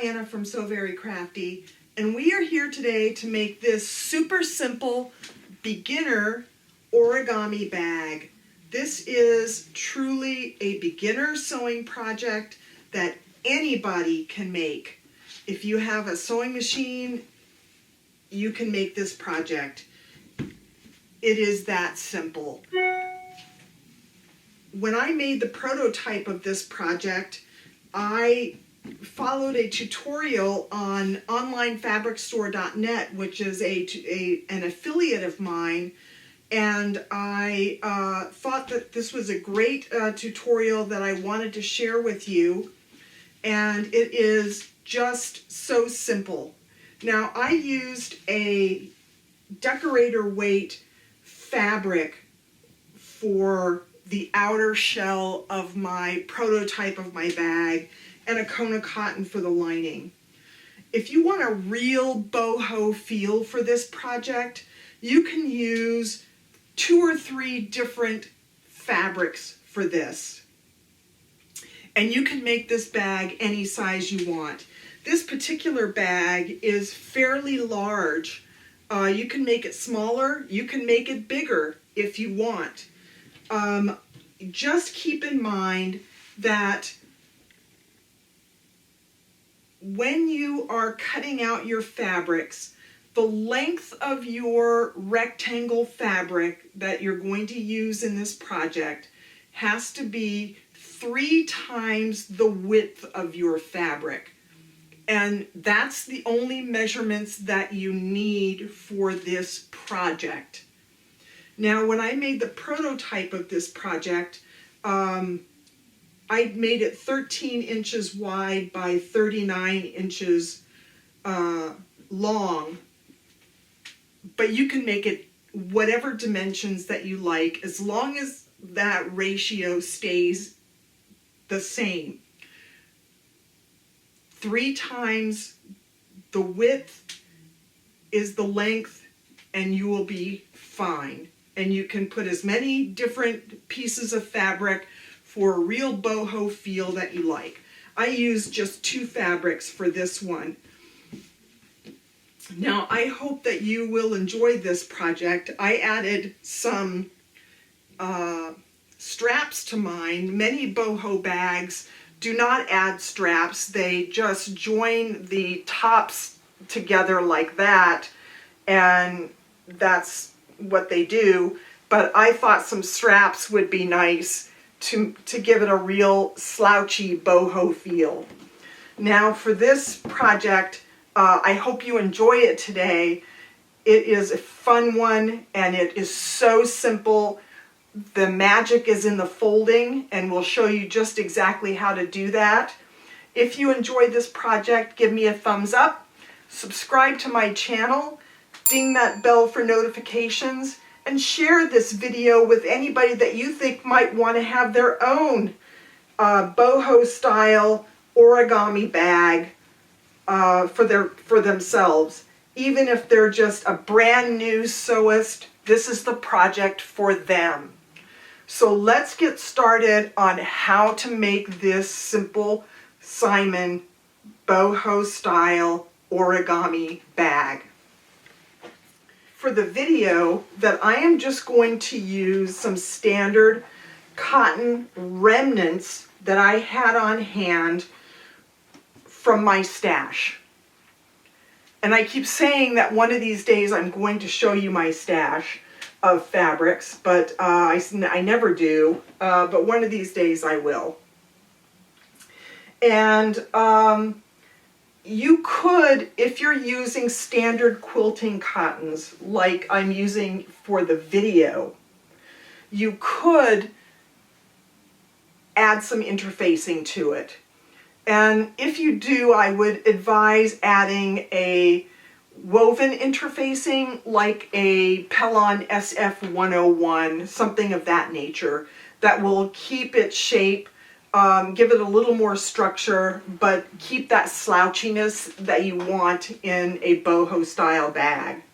Diana from So Very Crafty, and we are here today to make this super simple beginner origami bag. This is truly a beginner sewing project that anybody can make. If you have a sewing machine, you can make this project. It is that simple. When I made the prototype of this project, I followed a tutorial on onlinefabricstore.net, which is an affiliate of mine, and I thought that this was a great tutorial that I wanted to share with you, and it is just so simple. Now, I used a decorator weight fabric for the outer shell of my prototype of my bag, and a Kona cotton for the lining. If you want a real boho feel for this project, you can use 2 or 3 different fabrics for this. And you can make this bag any size you want. This particular bag is fairly large. You can make it smaller, you can make it bigger if you want. Just keep in mind that when you are cutting out your fabrics, the length of your rectangle fabric that you're going to use in this project has to be 3 times the width of your fabric. And that's the only measurements that you need for this project. Now, when I made the prototype of this project, I made it 13 inches wide by 39 inches long. But you can make it whatever dimensions that you like, as long as that ratio stays the same. 3 times the width is the length, and you will be fine. And you can put as many different pieces of fabric for a real boho feel that you like. I used just 2 fabrics for this one. Now, I hope that you will enjoy this project. I added some straps to mine. Many boho bags do not add straps. They just join the tops together like that, and that's what they do. But I thought some straps would be nice to give it a real slouchy boho feel. Now, for this project, I hope you enjoy it today. It is a fun one, and it is so simple. The magic is in the folding, and we'll show you just exactly how to do that. If you enjoyed this project, give me a thumbs up, subscribe to my channel, ding that bell for notifications, and share this video with anybody that you think might want to have their own boho style origami bag for themselves. Even if they're just a brand new sewist, this is the project for them. So let's get started on how to make this simple Simon boho style origami bag. For the video that I am just going to use some standard cotton remnants that I had on hand from my stash. And I keep saying that one of these days I'm going to show you my stash of fabrics, but I never do, but one of these days I will. And you could, if you're using standard quilting cottons like I'm using for the video, you could add some interfacing to it. And if you do, I would advise adding a woven interfacing like a Pellon SF101, something of that nature, that will keep its shape, give it a little more structure, but keep that slouchiness that you want in a boho style bag.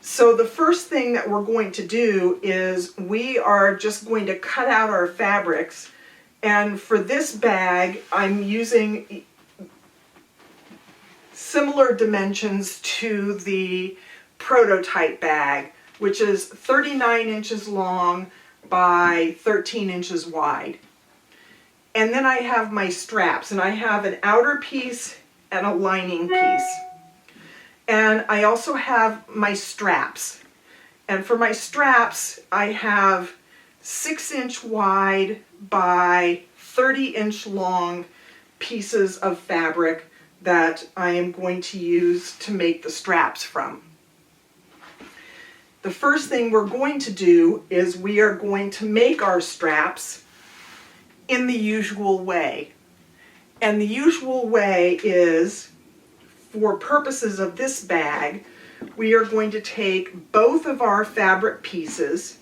So the first thing that we're going to do is we are just going to cut out our fabrics. And for this bag, I'm using similar dimensions to the prototype bag, which is 39 inches long by 13 inches wide. And then I have my straps, and I have an outer piece and a lining piece. And I also have my straps. And for my straps, I have 6-inch wide by 30-inch long pieces of fabric that I am going to use to make the straps from. The first thing we're going to do is we are going to make our straps in the usual way. And the usual way is, for purposes of this bag, we are going to take both of our fabric pieces.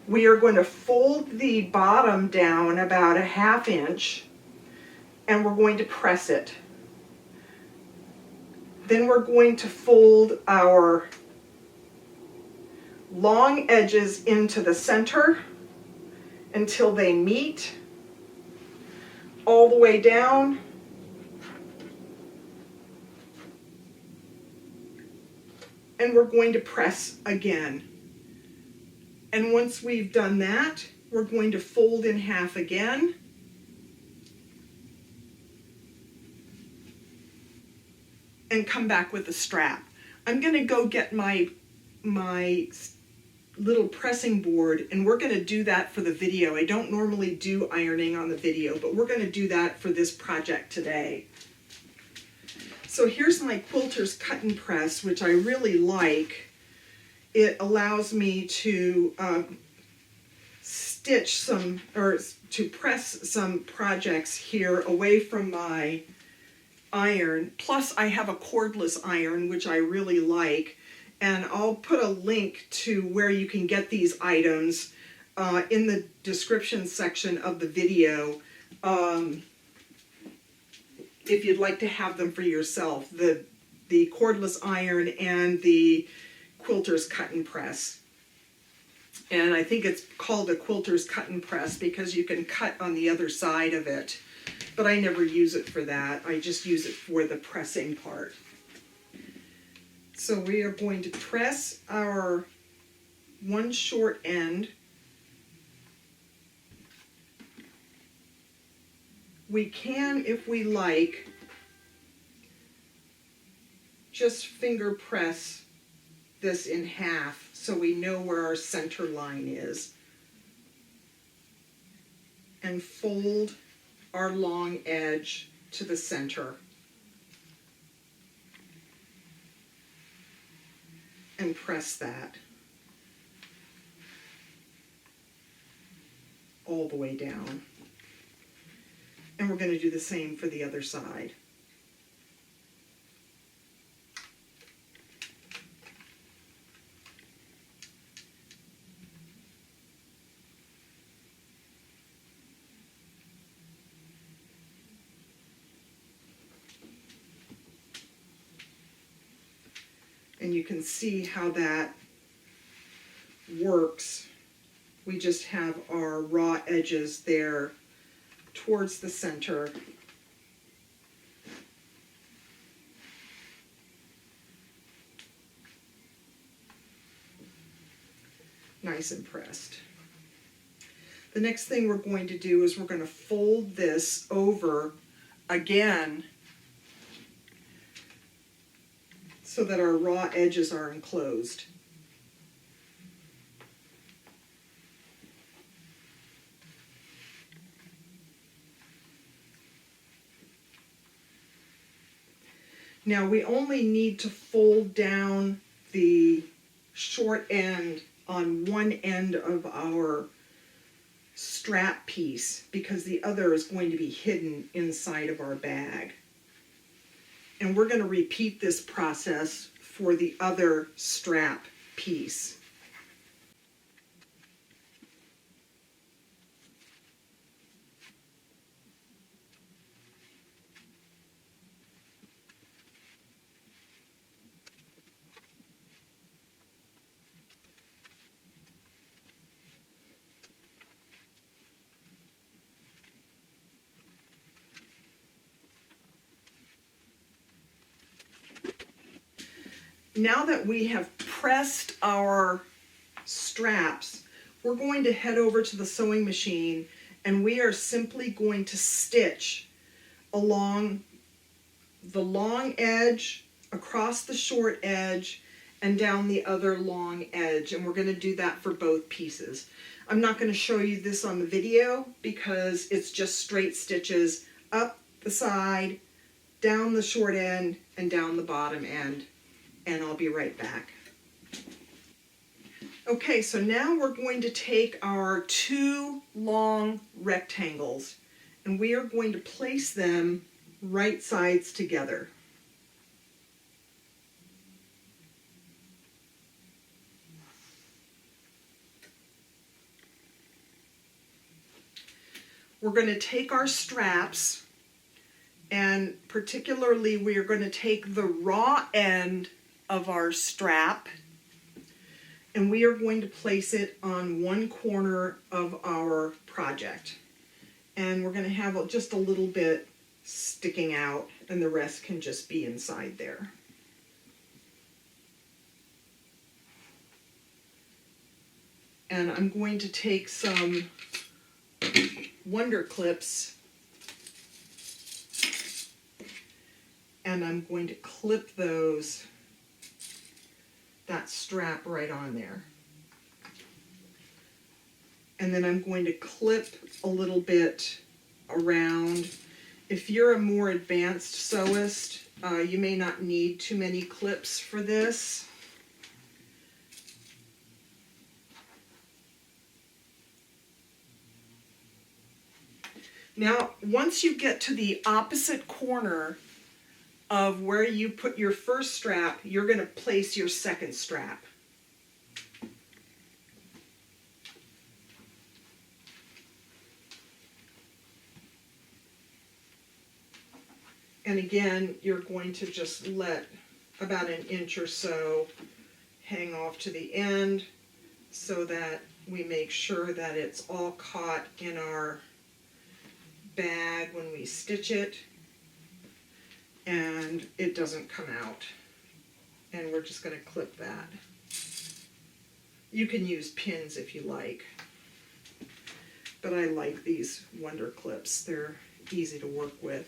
We are going to fold the bottom down about 1/2 inch, and we're going to press it. Then we're going to fold our long edges into the center until they meet all the way down. And we're going to press again. And once we've done that, we're going to fold in half again. And come back with a strap. I'm going to go get my little pressing board, and we're going to do that for the video. I don't normally do ironing on the video, but we're going to do that for this project today. So here's my quilter's cut and press, which I really like. It allows me to stitch some, or to press some projects here away from my iron. Plus I have a cordless iron, which I really like. And I'll put a link to where you can get these items in the description section of the video. If you'd like to have them for yourself, the cordless iron and the quilter's cut and press. And I think it's called a quilter's cut and press because you can cut on the other side of it. But I never use it for that. I just use it for the pressing part. So we are going to press our one short end. We can, if we like, just finger press this in half so we know where our center line is. And fold our long edge to the center. And press that all the way down. And we're going to do the same for the other side. And you can see how that works. We just have our raw edges there towards the center. Nice and pressed. The next thing we're going to do is we're going to fold this over again so that our raw edges are enclosed. Now we only need to fold down the short end on one end of our strap piece because the other is going to be hidden inside of our bag. And we're going to repeat this process for the other strap piece. now that we have pressed our straps, we're going to head over to the sewing machine and we are simply going to stitch along the long edge, across the short edge, and down the other long edge. And we're going to do that for both pieces. I'm not going to show you this on the video because it's just straight stitches up the side, down the short end, and down the bottom end. And I'll be right back. Okay, so now we're going to take our two long rectangles and we are going to place them right sides together. We're going to take our straps, and particularly we are going to take the raw end of our strap and we are going to place it on one corner of our project. And we're going to have just a little bit sticking out and the rest can just be inside there. And I'm going to take some Wonder Clips and I'm going to clip that strap right on there. And then I'm going to clip a little bit around. If you're a more advanced sewist, you may not need too many clips for this. Now, once you get to the opposite corner of where you put your first strap, you're going to place your second strap. And again, you're going to just let about an inch or so hang off to the end so that we make sure that it's all caught in our bag when we stitch it and it doesn't come out. And we're just going to clip that. You can use pins if you like, but I like these Wonder Clips. They're easy to work with.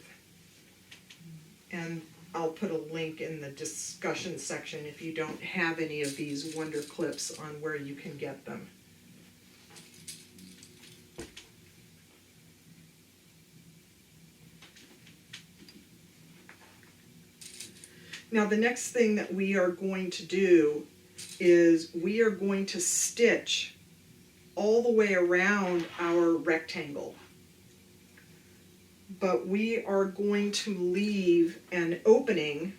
And I'll put a link in the discussion section if you don't have any of these Wonder Clips on where you can get them. Now the next thing that we are going to do is we are going to stitch all the way around our rectangle. But we are going to leave an opening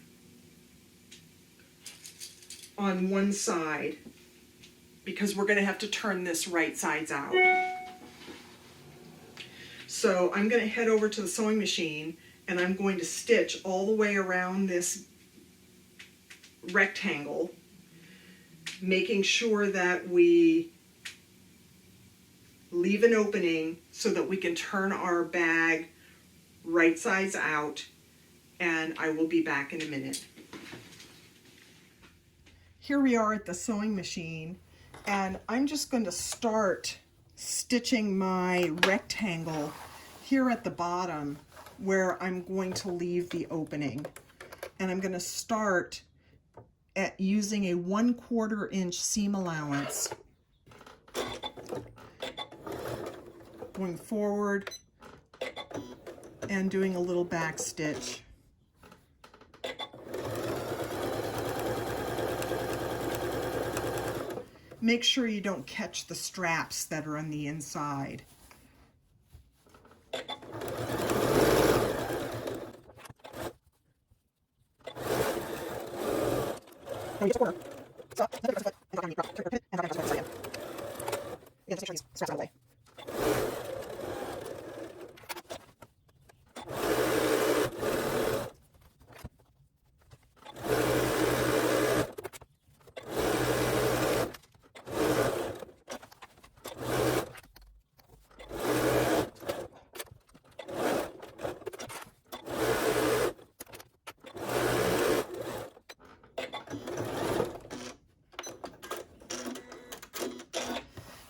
on one side because we're going to have to turn this right sides out. So I'm going to head over to the sewing machine and I'm going to stitch all the way around this rectangle, making sure that we leave an opening so that we can turn our bag right sides out, and I will be back in a minute. Here we are at the sewing machine, and I'm just going to start stitching my rectangle here at the bottom where I'm going to leave the opening. And I'm going to start at using a 1/4 inch seam allowance, going forward and doing a little back stitch. Make sure you don't catch the straps that are on the inside. Now you just corner. Stop. And turn your pin and drop it again. Again, just make sure these straps out of the way.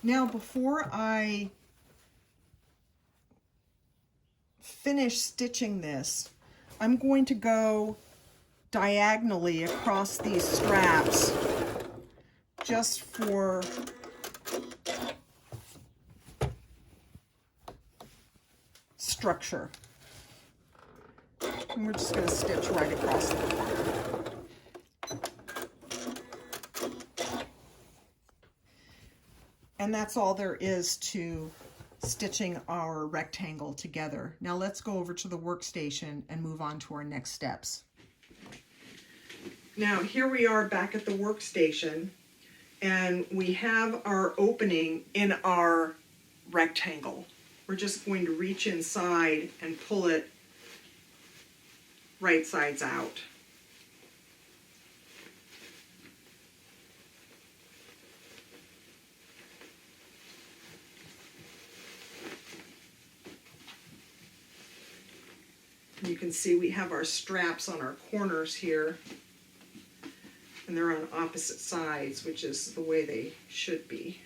Now, before I finish stitching this, I'm going to go diagonally across these straps just for structure. And we're just going to stitch right across the corner. And that's all there is to stitching our rectangle together. Now let's go over to the workstation and move on to our next steps. Now here we are back at the workstation, and we have our opening in our rectangle. We're just going to reach inside and pull it right sides out. You can see we have our straps on our corners here, and they're on opposite sides, which is the way they should be.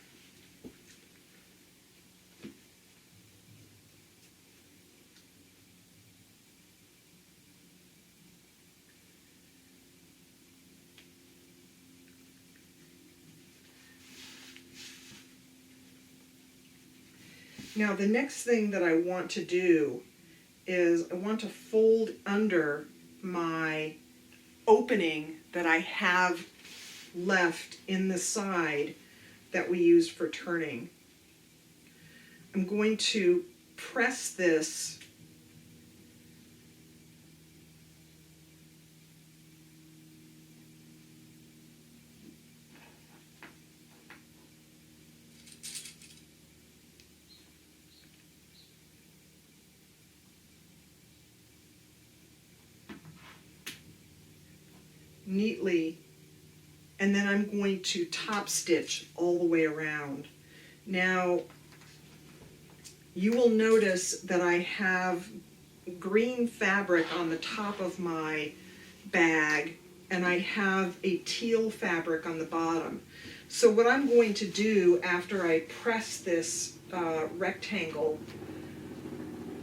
Now the next thing that I want to do is I want to fold under my opening that I have left in the side that we used for turning. I'm going to press this neatly, and then I'm going to top stitch all the way around. Now you will notice that I have green fabric on the top of my bag, and I have a teal fabric on the bottom. So what I'm going to do after I press this rectangle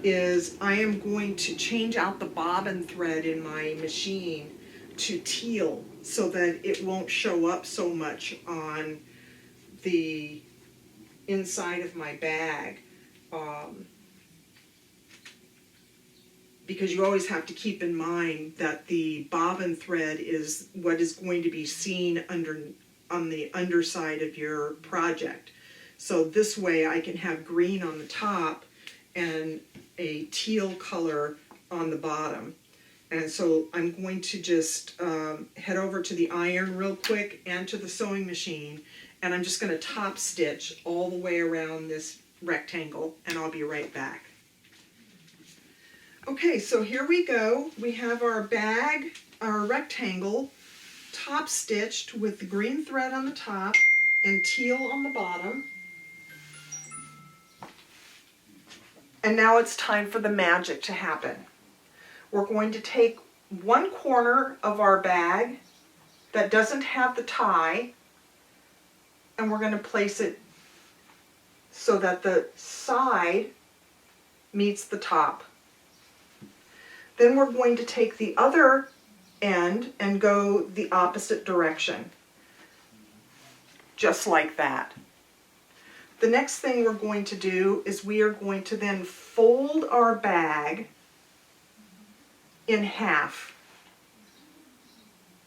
is I am going to change out the bobbin thread in my machine to teal so that it won't show up so much on the inside of my bag. Because you always have to keep in mind that the bobbin thread is what is going to be seen on the underside of your project. So this way I can have green on the top and a teal color on the bottom. And so I'm going to just head over to the iron real quick and to the sewing machine, and I'm just going to top stitch all the way around this rectangle, and I'll be right back. Okay, so here we go. We have our bag, our rectangle, top stitched with the green thread on the top and teal on the bottom. And now it's time for the magic to happen. We're going to take one corner of our bag that doesn't have the tie, and we're going to place it so that the side meets the top. Then we're going to take the other end and go the opposite direction, just like that. The next thing we're going to do is we are going to then fold our bag in half,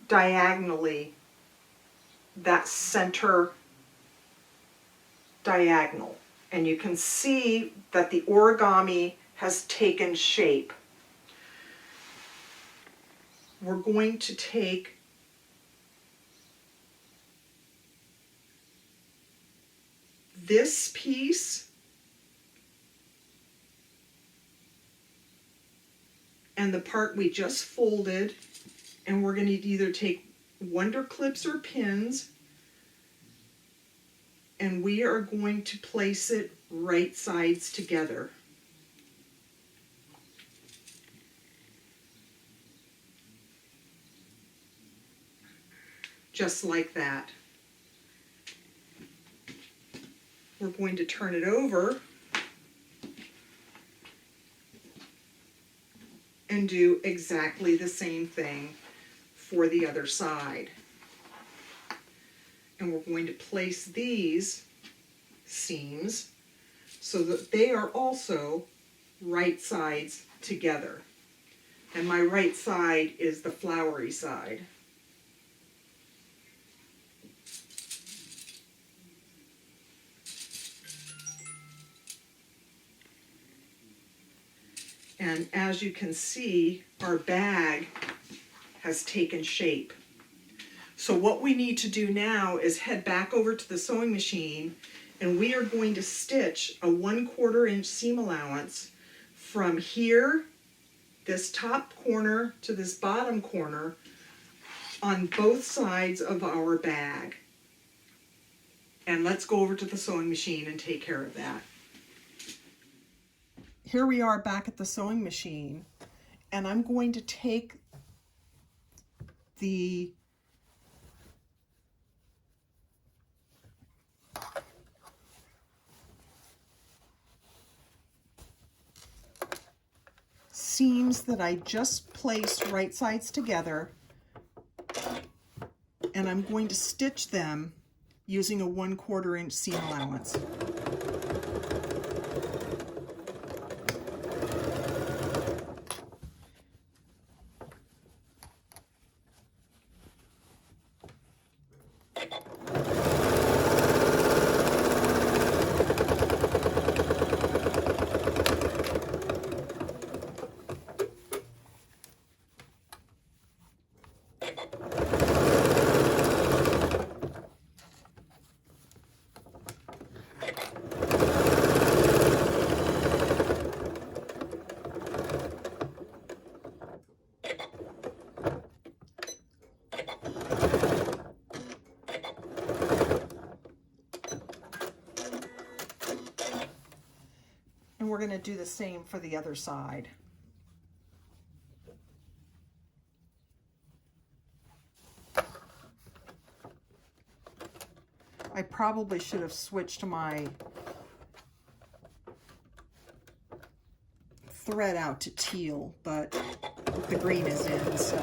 diagonally, that center diagonal. And you can see that the origami has taken shape. We're going to take this piece and the part we just folded, and we're going to either take wonder clips or pins, and we are going to place it right sides together. Just like that. we're going to turn it over and do exactly the same thing for the other side. And we're going to place these seams so that they are also right sides together. And my right side is the flowery side. And as you can see, our bag has taken shape. So what we need to do now is head back over to the sewing machine, and we are going to stitch a 1/4 inch seam allowance from here, this top corner, to this bottom corner on both sides of our bag. And let's go over to the sewing machine and take care of that. Here we are back at the sewing machine, and I'm going to take the seams that I just placed right sides together, and I'm going to stitch them using a 1/4 inch seam allowance. And we're going to do the same for the other side. I probably should have switched my thread out to teal, but the green is in, so.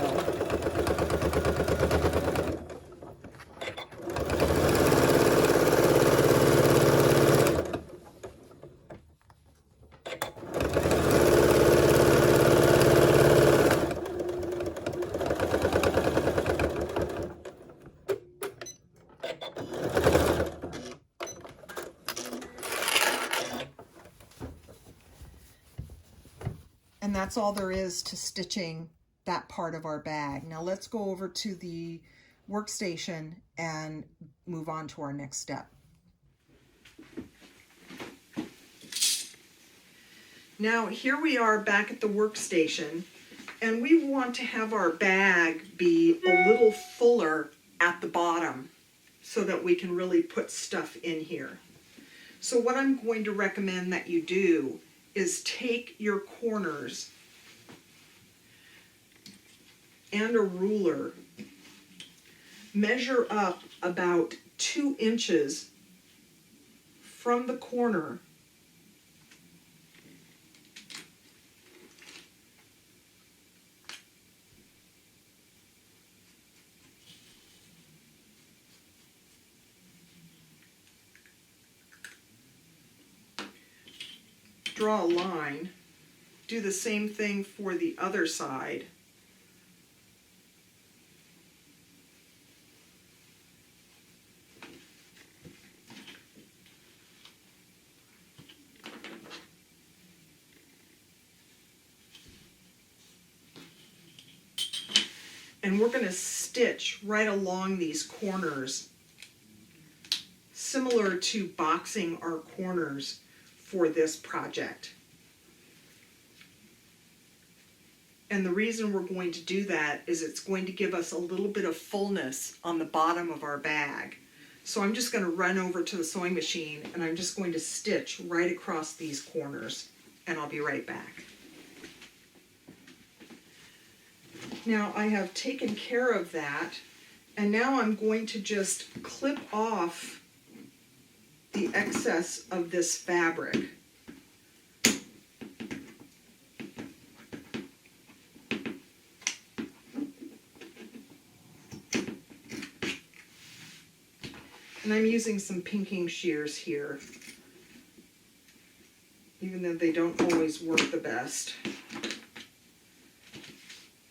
And that's all there is to stitching that part of our bag. Now let's go over to the workstation and move on to our next step. Now here we are back at the workstation, and we want to have our bag be a little fuller at the bottom so that we can really put stuff in here. So what I'm going to recommend that you do is take your corners and a ruler, measure up about 2 inches from the corner draw a line, do the same thing for the other side. And we're going to stitch right along these corners, similar to boxing our corners for this project. And the reason we're going to do that is it's going to give us a little bit of fullness on the bottom of our bag. So I'm just going to run over to the sewing machine, and I'm just going to stitch right across these corners, and I'll be right back. Now I have taken care of that, and now I'm going to just clip off the excess of this fabric. And I'm using some pinking shears here, even though they don't always work the best.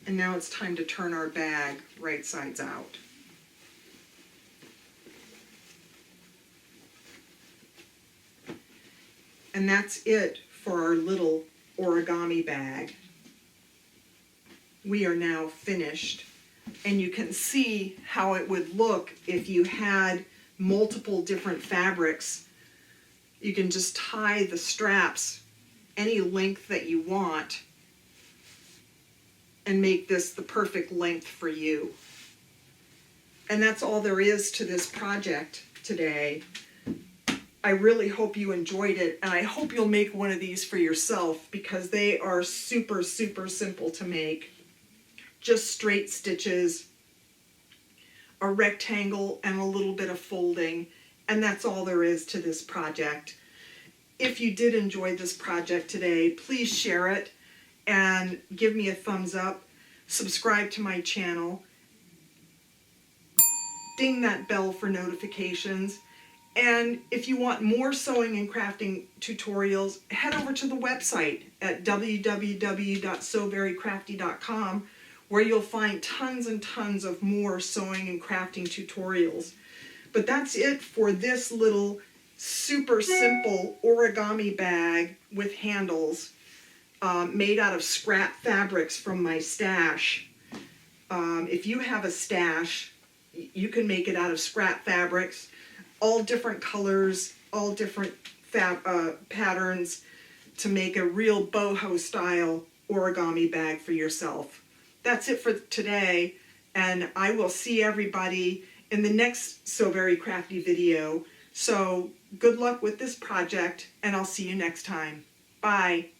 And now it's time to turn our bag right sides out. And that's it for our little origami bag. We are now finished. And you can see how it would look if you had multiple different fabrics. You can just tie the straps any length that you want and make this the perfect length for you. And that's all there is to this project today. I really hope you enjoyed it, and I hope you'll make one of these for yourself because they are super, super simple to make. Just straight stitches, a rectangle, and a little bit of folding, and that's all there is to this project. If you did enjoy this project today, please share it and give me a thumbs up, subscribe to my channel, ding that bell for notifications, and if you want more sewing and crafting tutorials, head over to the website at www.sewverycrafty.com, where you'll find tons and tons of more sewing and crafting tutorials. But that's it for this little super simple origami bag with handles made out of scrap fabrics from my stash. If you have a stash, you can make it out of scrap fabrics, all different colors, all different patterns to make a real boho style origami bag for yourself. That's it for today, and I will see everybody in the next Sew Very Crafty video. So good luck with this project, and I'll see you next time. Bye.